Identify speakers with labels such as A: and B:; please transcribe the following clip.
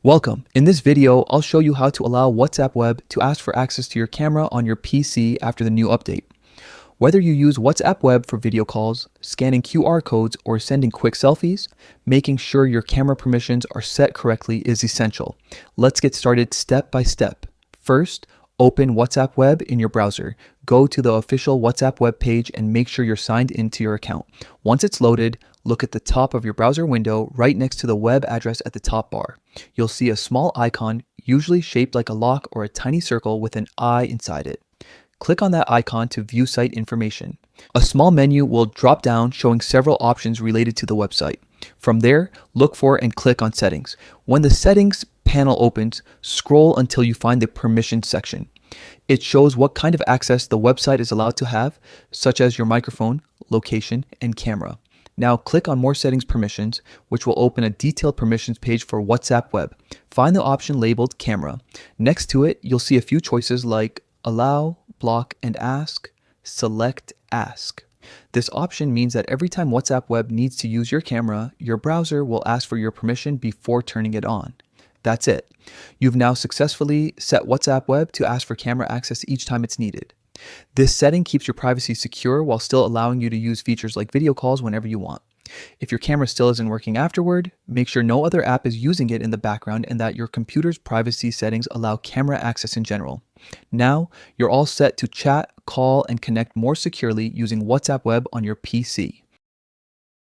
A: Welcome. In this video, I'll show you how to allow WhatsApp Web to ask for access to your camera on your PC after the new update. Whether you use WhatsApp Web for video calls, scanning QR codes, or sending quick selfies, making sure your camera permissions are set correctly is essential. Let's get started step by step. First, open WhatsApp Web in your browser. Go to the official WhatsApp Web page and make sure you're signed into your account. Once it's loaded, look at the top of your browser window right next to the web address at the top bar. You'll see a small icon, usually shaped like a lock or a tiny circle with an eye inside it. Click on that icon to view site information. A small menu will drop down showing several options related to the website. From there, look for and click on Settings. When the Settings panel opens, scroll until you find the Permissions section. It shows what kind of access the website is allowed to have, such as your microphone, location, and camera. Now click on More Settings Permissions, which will open a detailed permissions page for WhatsApp Web. Find the option labeled Camera. Next to it, you'll see a few choices like Allow, Block, and Ask. Select Ask. This option means that every time WhatsApp Web needs to use your camera, your browser will ask for your permission before turning it on. That's it. You've now successfully set WhatsApp Web to ask for camera access each time it's needed. This setting keeps your privacy secure while still allowing you to use features like video calls whenever you want. If your camera still isn't working afterward, make sure no other app is using it in the background and that your computer's privacy settings allow camera access in general. Now, you're all set to chat, call, and connect more securely using WhatsApp Web on your PC.